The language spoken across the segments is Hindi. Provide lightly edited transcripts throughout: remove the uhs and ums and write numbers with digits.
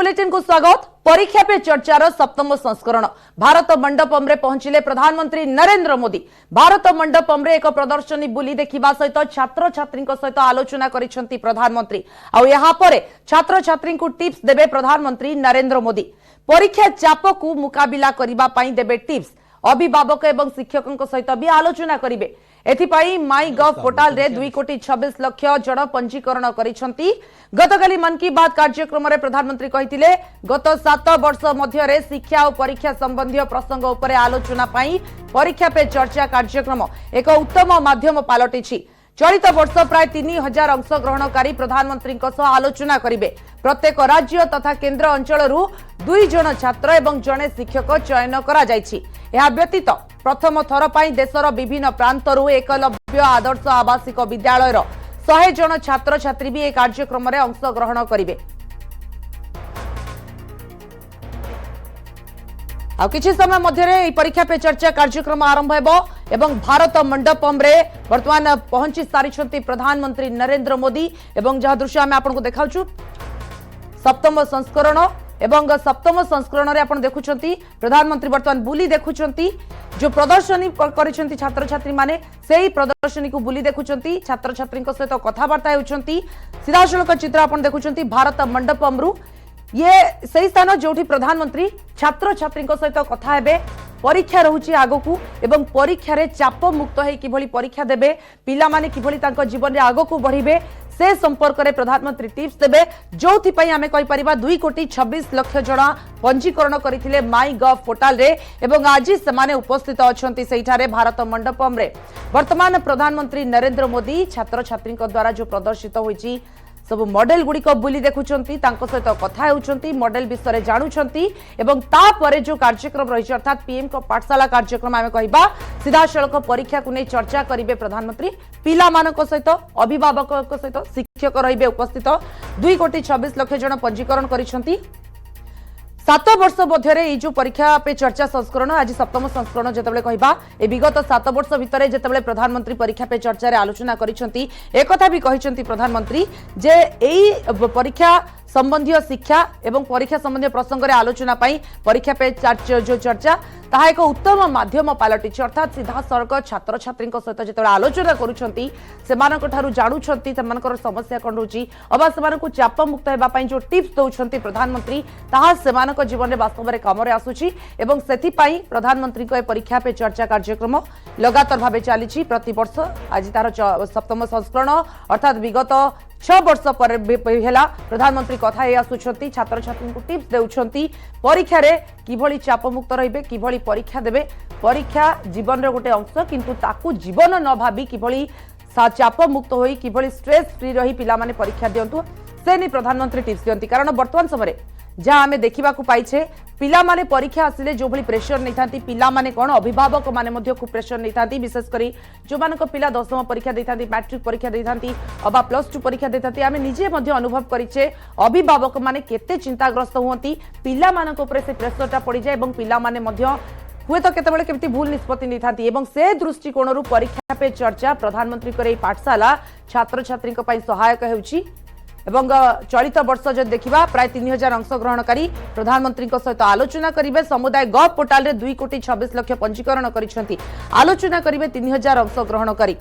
बुलेटिन को स्वागत। परीक्षा पे चर्चार सप्तम संस्करण भारत मंडपम रे पहुंचिले प्रधानमंत्री नरेंद्र मोदी। भारत मंडपम रे एक प्रदर्शनी बुली देखिबा सहित छात्र छात्री सहित आलोचना करिसेंती प्रधानमंत्री। आ यहाँ पर छात्र छात्री को टिप्स देबे प्रधानमंत्री नरेंद्र मोदी। परीक्षा चाप को मुकाबिला करबा पई देबे टिप्स। अभिभावक एवं शिक्षकों सहित भी आलोचना करिवे। एथिपाई माई गव पोर्टाल रे 2,26,00,000 जन पंजीकरण करिसेंती। गतकाली मन की बात कार्यक्रम रे प्रधानमंत्री कहिथिले गत 7 वर्ष मध्य रे शिक्षा और परीक्षा संबंधी प्रसंग उपरे आलोचना पई परीक्षा पे चर्चा कार्यक्रम एक उत्तम माध्यम पालटिछि। चलित वर्ष प्राय 3,000 अंशग्रहणकारी प्रधानमंत्री आलोचना करिवे। प्रत्येक राज्य तथा केंद्र अंचलरू 2 जन छात्र एवं जने शिक्षक चयन करा जायछि। यह व्यतीत प्रथम थर पई देशर विभिन्न प्रांतरू एकलव्य आदर्श आवासिक विद्यालयर 100 जन छात्र छात्री भी एक कार्यक्रम में अंशग्रहण करेंगे। आ किछि समय मध्य परीक्षा पे चर्चा कार्यक्रम आरंभ हेबो एवं भारत मंडपम रे वर्तमान पहुंची सारिछंती प्रधानमंत्री नरेंद्र मोदी। एवं जहा दृश्य आमे आपन को देखाउछु सप्तम संस्करण एवं सप्तम संस्करण रे आपण देखुछंती प्रधानमंत्री वर्तमान बुली देखुछंती। जो प्रदर्शनी करिसेंती छात्र छात्री माने सेही प्रदर्शनी को बुली देखुछंती। छात्र छात्री सहित कथावार्ता होउछंती। सीधासलख चित्र आपण देखुछंती भारत मंडपम रु। ये सही स्थान जोठी प्रधानमंत्री छात्र छात्री सहित कथा हेबे। परीक्षा रहुची आगकू एवं परीक्षा रे चाप मुक्त है किभली परीक्षा देबे, पिला माने किभली तांको जीवन रे आगकू बढ़िबे से संपर्क में प्रधानमंत्री टिप्स देबे। जोथि पई आमे कहि परिबा 2,26,00,000 जन पंजीकरण करथिले माई गव पोर्टाल रे एवं आज सेमाने उपस्थित अछंती सेठारे भारत मंडपम रे। वर्तमान प्रधानमंत्री नरेंद्र मोदी छात्र छात्री द्वारा जो प्रदर्शित होईची सब मॉडल गुड़िक बुली देखुंती, सहित कथा होउछंती, मॉडल विषय जानुछंती एवं तापरे जो कार्यक्रम रही अर्थात पीएम को पाठशाला कार्यक्रम आमे कहिबा सीधा सड़क परीक्षा को नहीं चर्चा करिवे प्रधानमंत्री। पिला मानक सहित अभिभावक सहित शिक्षक रहिबे उपस्थित। 2,26,00,000 जन पंजीकरण करिसेंती। 7 वर्ष मध्य जो परीक्षा पे चर्चा संस्करण आज सप्तम संस्करण जितेबाला कहबा ए विगत 7 वर्ष भितर जितेबाला प्रधानमंत्री परीक्षा पे चर्चा रे आलोचना करिसेंती। एक कथा भी कहिसेंती प्रधानमंत्री जे एई परीक्षा संबंधी शिक्षा एवं परीक्षा संबंधी प्रसंग रे आलोचना पाई परीक्षा पे जो चर्चा ताहा एक उत्तम माध्यम पालटिछि। अर्थात सीधा सड़क छात्र छात्री सहित जिते आलोचना करुछंती सेमानक ठारू जानुछंती सेमानकर समस्या कोन होची अबा सेमानकु चाप मुक्त हेबा पई जो टिप्स दउछंती प्रधानमंत्री ताहा सेमानक जीवन रे वास्तव रे काम रे आसुछि। एवं सेथि पई प्रधानमंत्री को परीक्षा पे चर्चा कार्यक्रम लगातार भाबे चलीछि। प्रति वर्ष आज तार सप्तम संस्करण अर्थात विगत 6 वर्ष पर हेला प्रधानमंत्री कथा हे आसुछंती। छात्र छात्री को टिप्स देउछंती परीक्षा रे किभली चाप मुक्त रहिबे, किभली परीक्षा देबे। परीक्षा जीवन रे गोटे अंश किंतु ताकू जीवन न भाबी किभली चाप मुक्त होई किभली स्ट्रेस फ्री रही पिला माने परीक्षा दियंतु से नि प्रधानमंत्री टिप्स दियंती। कारण वर्तमान समय जहाँ आमे देखिबा को पाइछे पिला माने परीक्षा आसिले जो भली प्रेशर नहीं थांती पिला माने कोन अभिभावक माने मध्य खूब प्रेशर नहीं थांती। विशेष करी जो मानक पिला 10वीं परीक्षा देई थांती, मैट्रिक परीक्षा देई थांती अबा +2 परीक्षा देई थांती आमे निजे मध्य अनुभव करिछे अभिभावक माने केते चिंताग्रस्त होंती पिला मानक ऊपर से प्रेशरटा पड़ी जाय एवं पिला माने मध्य हुए तो केतेबेले केमती भूल निष्पत्ति नहीं थांती। एवं से दृष्टिकोण परीक्षा पे चर्चा प्रधानमंत्री करे पाठशाला छात्र छात्री पई सहायक हेउची। एवं चलित वर्ष जो देखा प्राय 3,000 अंशग्रहणकारी प्रधानमंत्री सहित आलोचना करेंगे। समुदाय गव पोर्टाल रे 2,26,00,000 पंजीकरण करिसेंती। आलोचना करेंगे 3,000 अंशग्रहणकारी।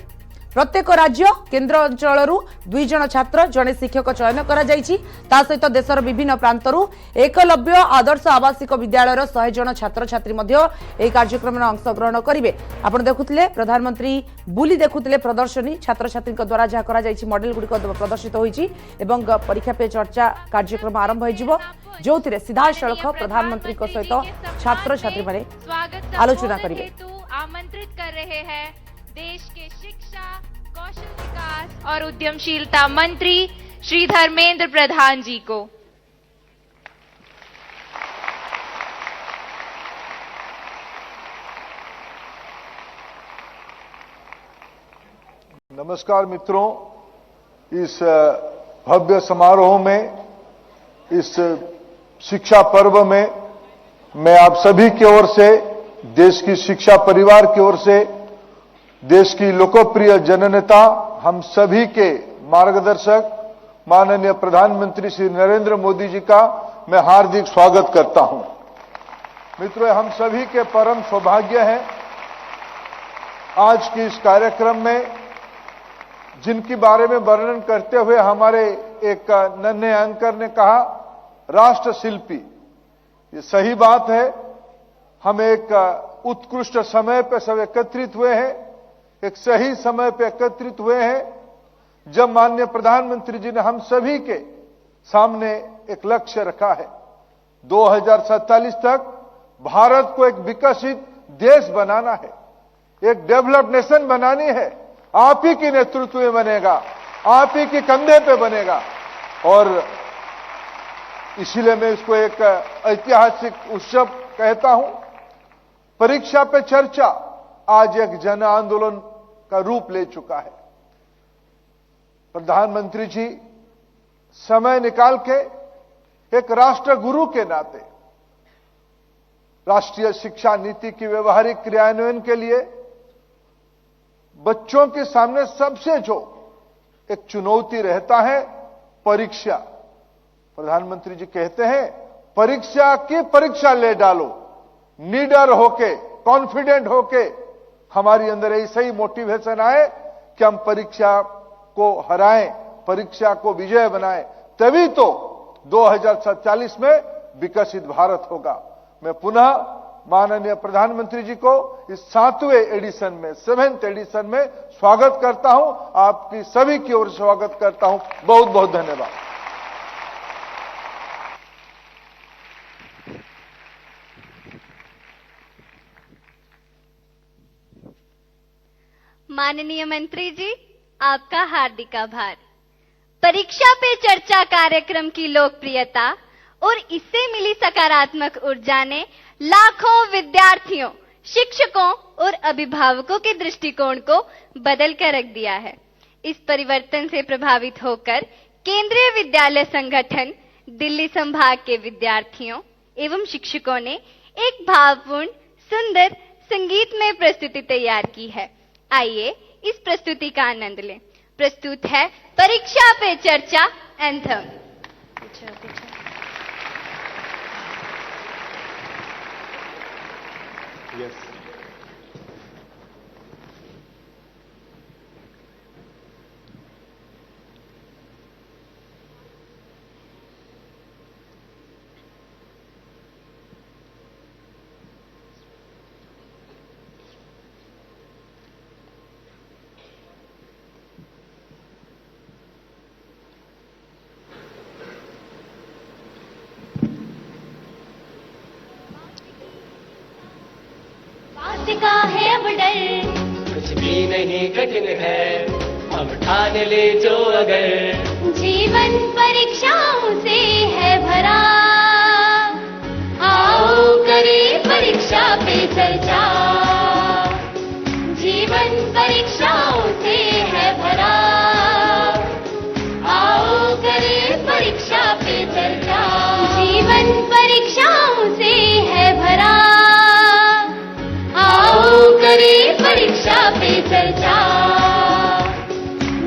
प्रत्येक राज्य केंद्र अंचलरू 2 जन छात्र जने शिक्षक चयन करा जायछि। ता सहित देशर विभिन्न प्रांतरू एकलव्य आदर्श आवासिक विद्यालयर 100 जन छात्र छात्री मध्य एही कार्यक्रम में अंशग्रहण करिवे। आपण देखुथिले प्रधानमंत्री बुली देखुथिले प्रदर्शनी छात्र छात्री द्वारा जहा करा जायछि मॉडल गुडी प्रदर्शित होईछि एवं परीक्षा पे चर्चा कार्यक्रम आरंभ होइजिवो जोथिरे सीधा सड़क प्रधानमंत्री को सहित छात्र छात्री माने आलोचना करिवे। आमंत्रित कर रहे हैं देश के शिक्षा, कौशल विकास और उद्यमशीलता मंत्री श्री धर्मेंद्र प्रधान जी को। नमस्कार मित्रों, इस भव्य समारोह में, इस शिक्षा पर्व में मैं आप सभी की ओर से, देश की शिक्षा परिवार की ओर से, देश की लोकप्रिय जननेता हम सभी के मार्गदर्शक माननीय प्रधानमंत्री श्री नरेंद्र मोदी जी का मैं हार्दिक स्वागत करता हूं। मित्रों, हम सभी के परम सौभाग्य है आज के इस कार्यक्रम में जिनके बारे में वर्णन करते हुए हमारे एक नन्हे एंकर ने कहा राष्ट्र शिल्पी। ये सही बात है। हम एक उत्कृष्ट समय पर सब एकत्रित हुए हैं, एक सही समय पर एकत्रित हुए हैं जब माननीय प्रधानमंत्री जी ने हम सभी के सामने एक लक्ष्य रखा है 2047 तक भारत को एक विकसित देश बनाना है, एक डेवलप्ड नेशन बनानी है। आप ही के नेतृत्व में बनेगा, आप ही के कंधे पे बनेगा और इसीलिए मैं इसको एक ऐतिहासिक उत्सव कहता हूं। परीक्षा पे चर्चा आज एक जन आंदोलन का रूप ले चुका है। प्रधानमंत्री जी समय निकाल के एक राष्ट्र गुरु के नाते राष्ट्रीय शिक्षा नीति की व्यवहारिक क्रियान्वयन के लिए बच्चों के सामने सबसे जो एक चुनौती रहता है परीक्षा। प्रधानमंत्री जी कहते हैं परीक्षा की परीक्षा ले डालो, निडर होके, कॉन्फिडेंट होके हमारी अंदर ऐसा ही मोटिवेशन आए कि हम परीक्षा को हराएं, परीक्षा को विजय बनाएं, तभी तो 2047 में विकसित भारत होगा। मैं पुनः माननीय प्रधानमंत्री जी को इस 7वें एडिशन में, 7th एडिशन में स्वागत करता हूं। आपकी सभी की ओर से स्वागत करता हूं। बहुत बहुत धन्यवाद। माननीय मंत्री जी, आपका हार्दिक आभार। परीक्षा पे चर्चा कार्यक्रम की लोकप्रियता और इससे मिली सकारात्मक ऊर्जा ने लाखों विद्यार्थियों, शिक्षकों और अभिभावकों के दृष्टिकोण को बदल कर रख दिया है। इस परिवर्तन से प्रभावित होकर केंद्रीय विद्यालय संगठन दिल्ली संभाग के विद्यार्थियों एवं शिक्षकों ने एक भावपूर्ण, सुंदर संगीतमय प्रस्तुति तैयार की है। आइए इस प्रस्तुति का आनंद लें। प्रस्तुत है परीक्षा पे चर्चा एंथम। Yes. का है अब डर, कुछ भी नहीं कठिन है, हम ठान ले जो अगर जीवन परीक्षाओं से है भरा। आओ करें परीक्षा पे चर्चा, जीवन परीक्षाओं से है भरा। आओ करें परीक्षा पे चर्चा, जीवन परीक्षाओं से है भरा। करें परीक्षा पे चर्चा,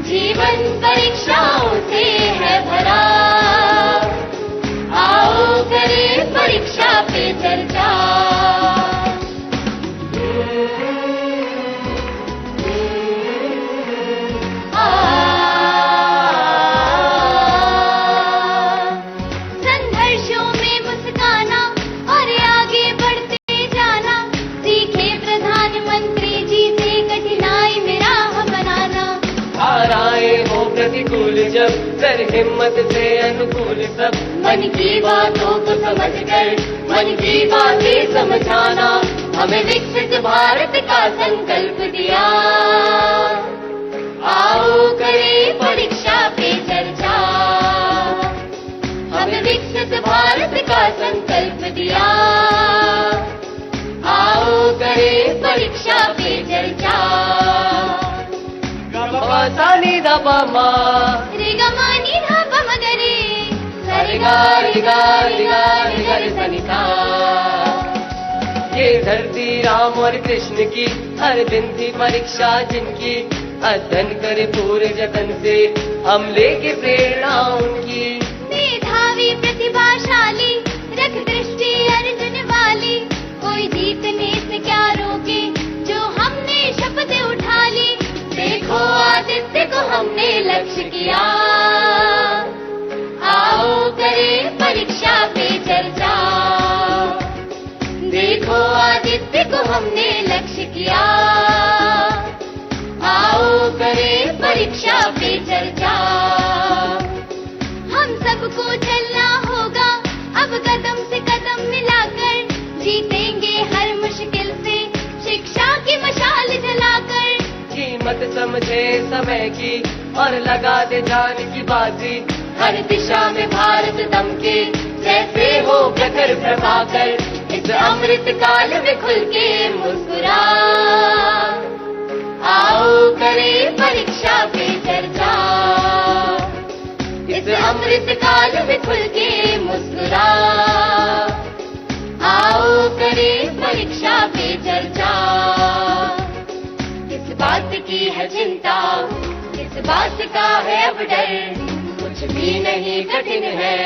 जीवन परीक्षाओं से है भरा। आओ करें परीक्षा पे चर्चा। संघर्षों में मुस्काना और आगे बढ़ते जाना, सीखे प्रधानमंत्री जी से कठिनाई में राह बनाना। हाराए हो प्रतिकूल जब, कर हिम्मत से अनुकूल सब। मन की बातों को समझकर मन की बातें समझाना, हमें विकसित भारत का संकल्प दिया। आओ करें परीक्षा पे चर्चा, हमें विकसित भारत का संकल्प दिया। आओ करें परीक्षा पे चर्चा। सानी दबा मा रे गा मा नी धा पा म ग रे, सा रे गा रे गा रे गा रे गा रे सा नी सा। ये धरती राम और कृष्ण की, हर दिन थी परीक्षा जिनकी। अध्ययन करे पूरे जतन से, हम लेके प्रेरणा उनकी। मेधावी प्रतिभाशाली रख दृष्टि अर्जुन वाली, कोई जीतने से क्या रोके जो हमने शपथ उठा ली। देखो आदित्य को हमने लक्ष्य किया, आओ करें परीक्षा पे चर्चा। देखो आदित्य को हमने लक्ष्य किया, आओ करें परीक्षा पे चर्चा। हम सबको चलना होगा अब कदम से कदम मिलाकर, जीतेंगे हर मुश्किल से शिक्षा की मशाल जलाकर। कीमत समझे समय की और लगा दे जान की बाजी, हर दिशा में भारत दमके जैसे हो प्रखर प्रभाकर। इस अमृत काल में खुल के मुस्कुरा, आओ करें परीक्षा पे चर्चा। इस अमृत काल में खुल के मुस्कुरा, आओ करें परीक्षा पे चर्चा। किस बात की है चिंता, किस बात का है अब डर, कुछ भी नहीं कठिन है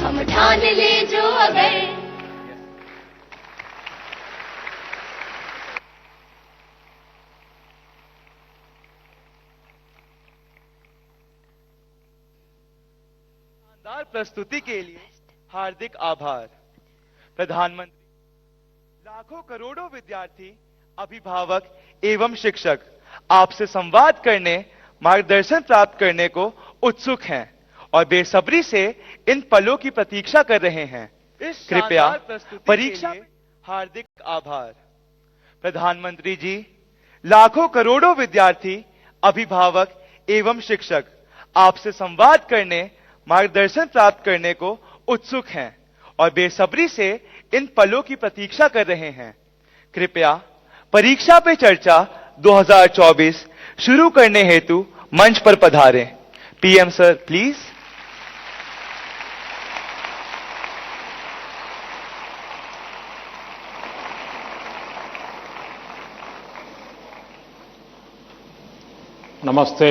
हम ठान ले जो अगर। शानदार प्रस्तुति के लिए हार्दिक आभार। प्रधानमंत्री, लाखों करोड़ों विद्यार्थी, अभिभावक एवं शिक्षक आपसे संवाद करने, मार्गदर्शन प्राप्त करने को उत्सुक हैं और बेसब्री से इन पलों की प्रतीक्षा कर रहे हैं। कृपया परीक्षा में हार्दिक आभार। प्रधानमंत्री जी, लाखों करोड़ों विद्यार्थी, अभिभावक एवं शिक्षक आपसे संवाद करने, मार्गदर्शन प्राप्त करने को उत्सुक हैं और बेसब्री से इन पलों की प्रतीक्षा कर रहे हैं। कृपया परीक्षा पे चर्चा 2024 शुरू करने हेतु मंच पर पधारें। PM sir please. नमस्ते।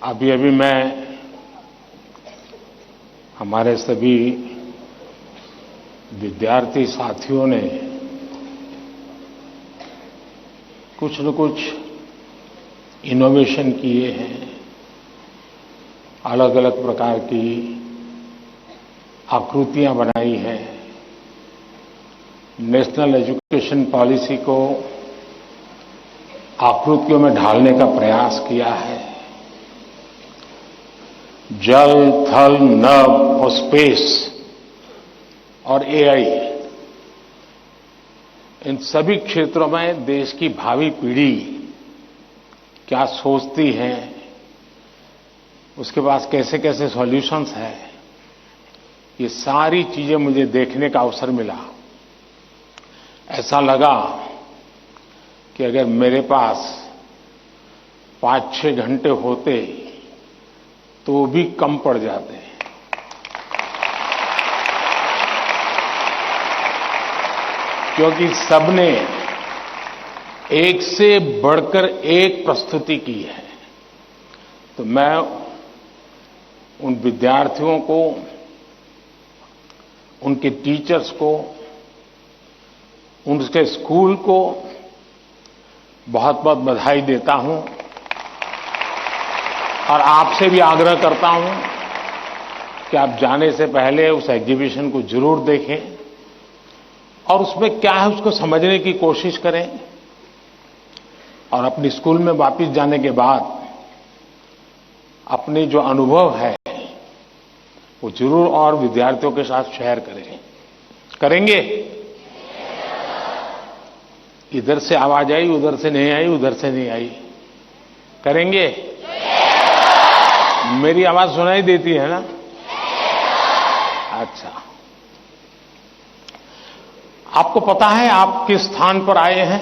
अभी मैं हमारे सभी विद्यार्थी साथियों ने कुछ न कुछ इनोवेशन किए हैं, अलग अलग प्रकार की आकृतियां बनाई हैं, नेशनल एजुकेशन पॉलिसी को आकृतियों में ढालने का प्रयास किया है। जल, थल, नभ और स्पेस और एआई, इन सभी क्षेत्रों में देश की भावी पीढ़ी क्या सोचती है, उसके पास कैसे कैसे सॉल्यूशंस हैं, ये सारी चीजें मुझे देखने का अवसर मिला। ऐसा लगा कि अगर मेरे पास 5-6 घंटे होते तो भी कम पड़ जाते हैं। क्योंकि सबने एक से बढ़कर एक प्रस्तुति की है। तो मैं उन विद्यार्थियों को, उनके टीचर्स को, उनके स्कूल को बहुत बहुत बधाई देता हूं और आपसे भी आग्रह करता हूं कि आप जाने से पहले उस एग्जीबिशन को जरूर देखें और उसमें क्या है उसको समझने की कोशिश करें और अपने स्कूल में वापस जाने के बाद अपने जो अनुभव है वो जरूर और विद्यार्थियों के साथ शेयर करें। करेंगे? इधर से आवाज आई, उधर से नहीं आई, उधर से नहीं आई। करेंगे? मेरी आवाज सुनाई देती है ना? अच्छा, आपको पता है आप किस स्थान पर आए हैं?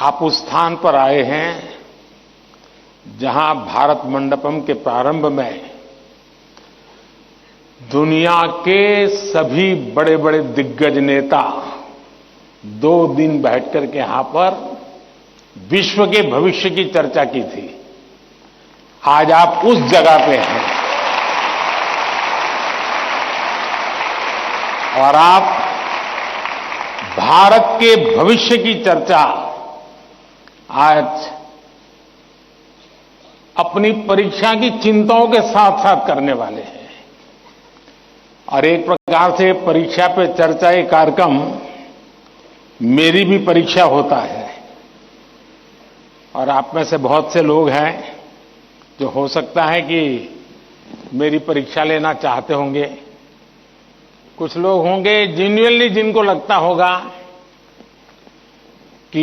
आप उस स्थान पर आए हैं जहां भारत मंडपम के प्रारंभ में दुनिया के सभी बड़े बड़े दिग्गज नेता 2 दिन बैठकर के यहां पर विश्व के भविष्य की चर्चा की थी। आज आप उस जगह पे हैं और आप भारत के भविष्य की चर्चा आज अपनी परीक्षा की चिंताओं के साथ साथ करने वाले हैं। और एक प्रकार से परीक्षा पे चर्चा ये कार्यक्रम मेरी भी परीक्षा होता है। और आप में से बहुत से लोग हैं जो हो सकता है कि मेरी परीक्षा लेना चाहते होंगे। कुछ लोग होंगे जेन्युइनली जिनको लगता होगा कि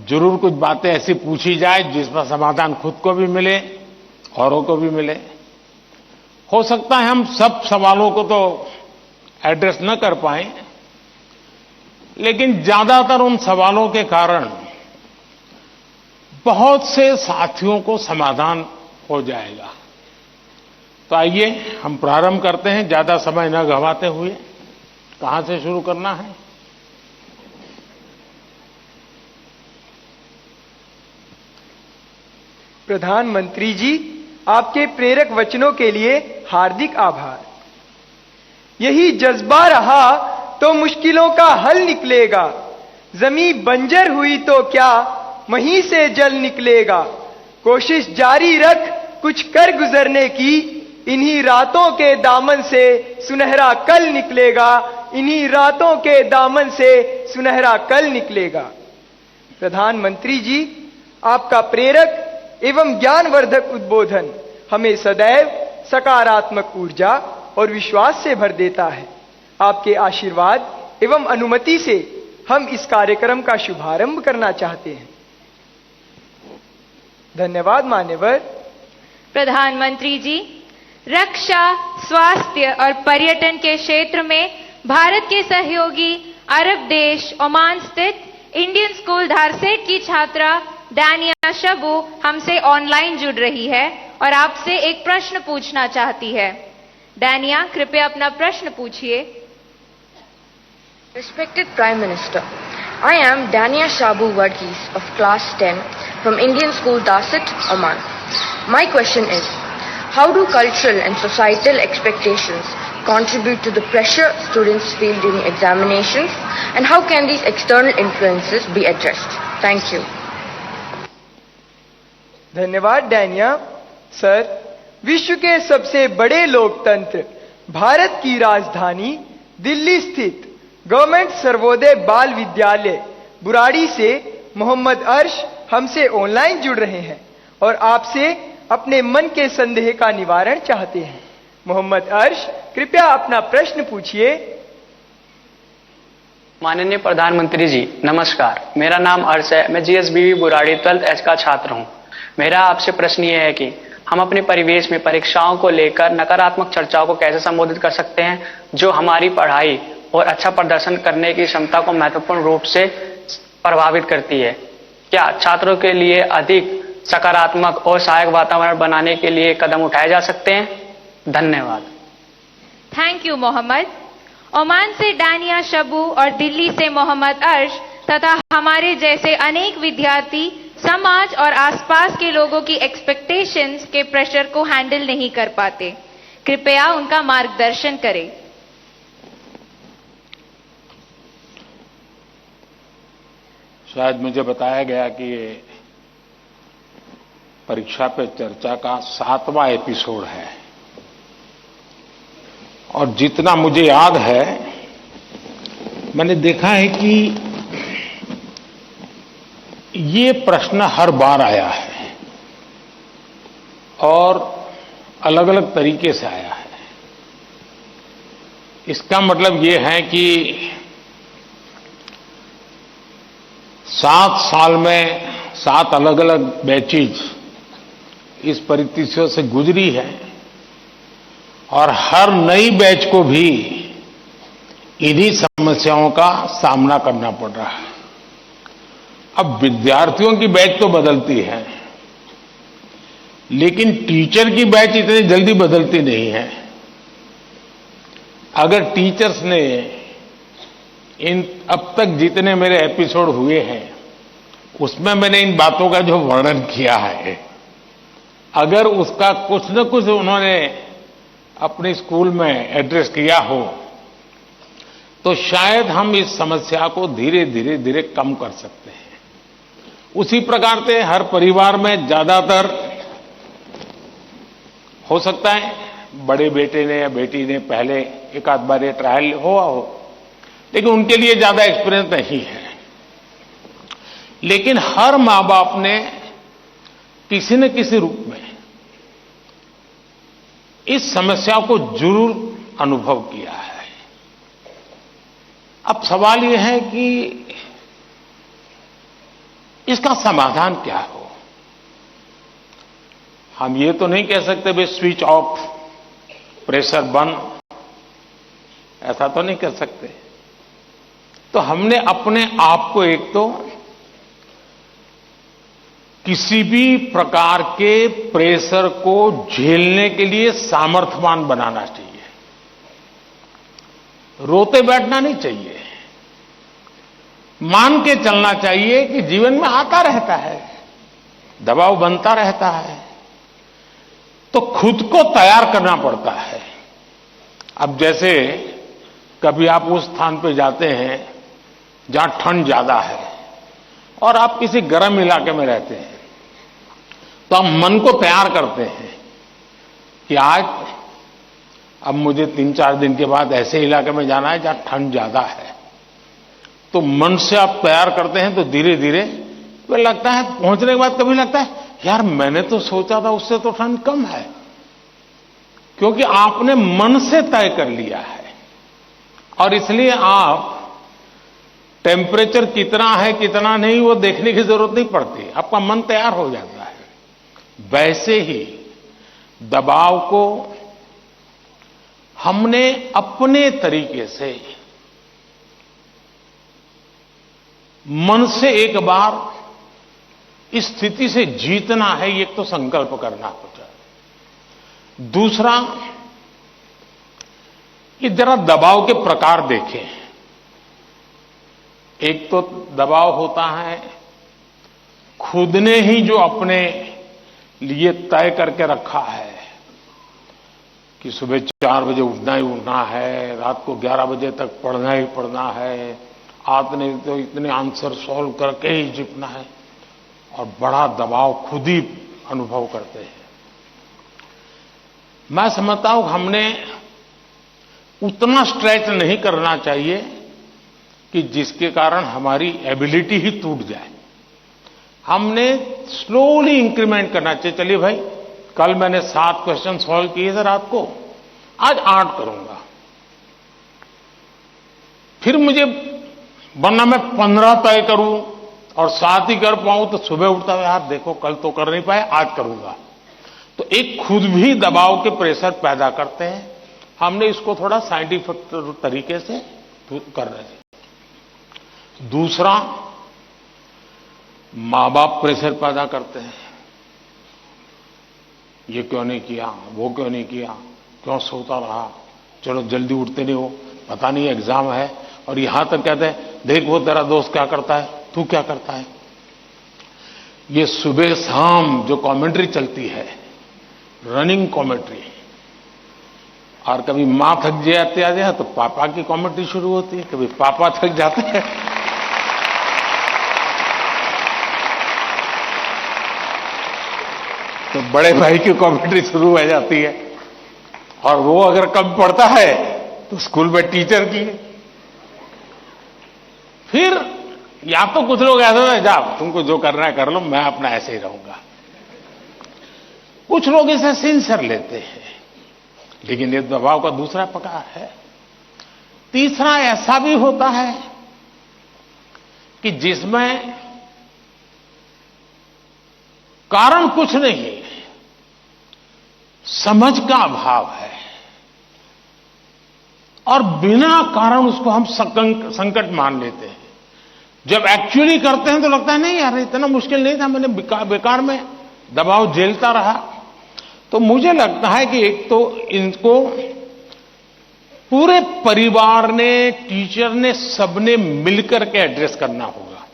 जरूर कुछ बातें ऐसी पूछी जाए जिसका समाधान खुद को भी मिले, औरों को भी मिले। हो सकता है हम सब सवालों को तो एड्रेस न कर पाएं, लेकिन ज्यादातर उन सवालों के कारण बहुत से साथियों को समाधान हो जाएगा। तो आइए हम प्रारंभ करते हैं, ज्यादा समय न गंवाते हुए। कहां से शुरू करना है? प्रधानमंत्री जी, आपके प्रेरक वचनों के लिए हार्दिक आभार। यही जज्बा रहा तो मुश्किलों का हल निकलेगा। जमीन बंजर हुई तो क्या वहीं से जल निकलेगा। कोशिश जारी रख कुछ कर गुजरने की, इन्हीं रातों के दामन से सुनहरा कल निकलेगा। इन्हीं रातों के दामन से सुनहरा कल निकलेगा। प्रधानमंत्री जी, आपका प्रेरक एवं ज्ञानवर्धक उद्बोधन हमें सदैव सकारात्मक ऊर्जा और विश्वास से भर देता है। आपके आशीर्वाद एवं अनुमति से हम इस कार्यक्रम का शुभारंभ करना चाहते हैं। धन्यवाद मान्यवर। प्रधानमंत्री जी, रक्षा, स्वास्थ्य और पर्यटन के क्षेत्र में भारत के सहयोगी अरब देश ओमान स्थित इंडियन स्कूल धारसेट की छात्रा दानिया शबू हमसे ऑनलाइन जुड़ रही है और आपसे एक प्रश्न पूछना चाहती है। दानिया, कृपया अपना प्रश्न पूछिए। Respected Prime Minister, I am Dania Shabu Varghese of Class 10 from Indian School Darset, Oman. My question is, how do cultural and societal expectations contribute to the pressure students feel during examinations, and how can these external influences be addressed? Thank you. धन्यवाद डैनिया। सर, विश्व के सबसे बड़े लोकतंत्र भारत की राजधानी दिल्ली स्थित गवर्नमेंट सर्वोदय बाल विद्यालय बुराड़ी से मोहम्मद अर्श हमसे ऑनलाइन जुड़ रहे हैं और आपसे अपने मन के संदेह का निवारण चाहते हैं। मोहम्मद अर्श, कृपया अपना प्रश्न पूछिए। माननीय प्रधानमंत्री जी, नमस्कार। मेरा नाम अर्श है। मैं जीएसबीवी बुराड़ी 12th H का छात्र हूं। मेरा आपसे प्रश्न यह है कि हम अपने परिवेश में परीक्षाओं को लेकर नकारात्मक चर्चाओं को कैसे संबोधित कर सकते हैं, जो हमारी पढ़ाई और अच्छा प्रदर्शन करने की क्षमता को महत्वपूर्ण रूप से प्रभावित करती है। क्या छात्रों के लिए अधिक सकारात्मक और सहायक वातावरण बनाने के लिए कदम उठाए जा सकते हैं? धन्यवाद। Thank you Mohammad. ओमान से दानिया शबू और दिल्ली से मोहम्मद अर्श तथा हमारे जैसे अनेक विद्यार्थी समाज और आसपास के लोगों की एक्सपेक्टेशंस के प्रेशर को हैंडल नहीं कर पाते। कृपया उनका मार्गदर्शन करें। शायद मुझे बताया गया कि ये परीक्षा पे चर्चा का 7वां एपिसोड है और जितना मुझे याद है, मैंने देखा है कि ये प्रश्न हर बार आया है और अलग अलग तरीके से आया है। इसका मतलब ये है कि 7 साल में 7 अलग अलग बैचेज इस परिस्थितियों से गुजरी है और हर नई बैच को भी इन्हीं समस्याओं का सामना करना पड़ रहा है। अब विद्यार्थियों की बैच तो बदलती है, लेकिन टीचर की बैच इतनी जल्दी बदलती नहीं है। अगर टीचर्स ने इन अब तक जितने मेरे एपिसोड हुए हैं उसमें मैंने इन बातों का जो वर्णन किया है, अगर उसका कुछ न कुछ उन्होंने अपने स्कूल में एड्रेस किया हो तो शायद हम इस समस्या को धीरे धीरे धीरे कम कर सकते हैं। उसी प्रकार से हर परिवार में ज्यादातर हो सकता है बड़े बेटे ने या बेटी ने पहले एक आध बार ये ट्रायल हुआ हो, लेकिन उनके लिए ज्यादा एक्सपीरियंस नहीं है। लेकिन हर मां बाप ने किसी न किसी रूप में इस समस्या को जरूर अनुभव किया है। अब सवाल यह है कि इसका समाधान क्या हो। हम ये तो नहीं कह सकते भाई स्विच ऑफ, प्रेशर बंद, ऐसा तो नहीं कर सकते। तो हमने अपने आप को एक तो किसी भी प्रकार के प्रेशर को झेलने के लिए सामर्थ्यवान बनाना चाहिए। रोते बैठना नहीं चाहिए, मान के चलना चाहिए कि जीवन में आता रहता है, दबाव बनता रहता है, तो खुद को तैयार करना पड़ता है। अब जैसे कभी आप उस स्थान पे जाते हैं जहां ठंड ज्यादा है और आप किसी गर्म इलाके में रहते हैं, तो आप मन को तैयार करते हैं कि आज अब मुझे 3-4 दिन के बाद ऐसे इलाके में जाना है जहां ठंड ज्यादा है। तो मन से आप तैयार करते हैं तो धीरे धीरे तो लगता है, पहुंचने के बाद कभी लगता है यार मैंने तो सोचा था उससे तो ठंड कम है, क्योंकि आपने मन से तय कर लिया है। और इसलिए आप टेम्परेचर कितना है कितना नहीं वो देखने की जरूरत नहीं पड़ती, आपका मन तैयार हो जाता है। वैसे ही दबाव को हमने अपने तरीके से मन से एक बार इस स्थिति से जीतना है, ये तो संकल्प करना होता है। दूसरा, ये जरा दबाव के प्रकार देखें। एक तो दबाव होता है खुद ने ही जो अपने लिए तय करके रखा है कि सुबह 4 बजे उठना ही उठना है, रात को 11 बजे तक पढ़ना ही पढ़ना है, आपने तो इतने आंसर सॉल्व करके ही जीतना है, और बड़ा दबाव खुद ही अनुभव करते हैं। मैं समझता हूं हमने उतना स्ट्रेच नहीं करना चाहिए कि जिसके कारण हमारी एबिलिटी ही टूट जाए। हमने स्लोली इंक्रीमेंट करना चाहिए। चलिए भाई, कल मैंने 7 क्वेश्चन सॉल्व किए थे रात को, आज 8 करूंगा। फिर मुझे वरना मैं 15 तय करूं और 7 ही कर पाऊं तो सुबह उठता है यार देखो कल तो कर नहीं पाए, आज करूंगा। तो एक खुद भी दबाव के प्रेशर पैदा करते हैं। हमने इसको थोड़ा साइंटिफिक तरीके से कर रहे हैं। दूसरा, मां बाप प्रेशर पैदा करते हैं, ये क्यों नहीं किया, वो क्यों नहीं किया, क्यों सोता रहा, चलो जल्दी उठते नहीं हो, पता नहीं एग्जाम है, और यहां तक कहते हैं देख वो तेरा दोस्त क्या करता है, तू क्या करता है। ये सुबह शाम जो कमेंट्री चलती है, रनिंग कमेंट्री, और कभी मां थक जाते हैं तो पापा की कमेंट्री शुरू होती है, कभी पापा थक जाते हैं तो बड़े भाई की कमेंट्री शुरू हो जाती है, और वो अगर कम पढ़ता है तो स्कूल में टीचर की। फिर या तो कुछ लोग ऐसा है जाओ तुमको जो करना है कर लो, मैं अपना ऐसे ही रहूंगा। कुछ लोग इसे सिंसियर लेते हैं, लेकिन ये दबाव का दूसरा प्रकार है। तीसरा ऐसा भी होता है कि जिसमें कारण कुछ नहीं, समझ का अभाव है, और बिना कारण उसको हम संकट मान लेते हैं। जब एक्चुअली करते हैं तो लगता है नहीं यार इतना मुश्किल नहीं था, मैंने बेकार में दबाव झेलता रहा। तो मुझे लगता है कि एक तो इनको पूरे परिवार ने, टीचर ने, सबने मिलकर के एड्रेस करना होगा।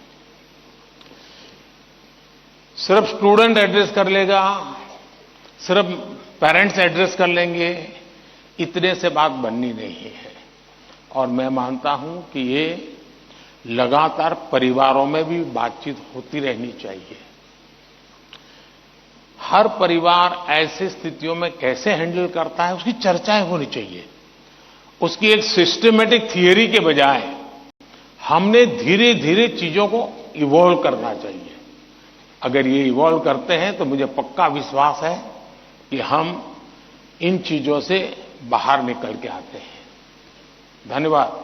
सिर्फ स्टूडेंट एड्रेस कर लेगा, सिर्फ पेरेंट्स एड्रेस कर लेंगे, इतने से बात बननी नहीं है। और मैं मानता हूं कि ये लगातार परिवारों में भी बातचीत होती रहनी चाहिए। हर परिवार ऐसी स्थितियों में कैसे हैंडल करता है उसकी चर्चाएं होनी चाहिए। उसकी एक सिस्टमेटिक थियरी के बजाय हमने धीरे धीरे चीजों को इवॉल्व करना चाहिए। अगर ये इवॉल्व करते हैं तो मुझे पक्का विश्वास है कि हम इन चीजों से बाहर निकल के आते हैं। धन्यवाद।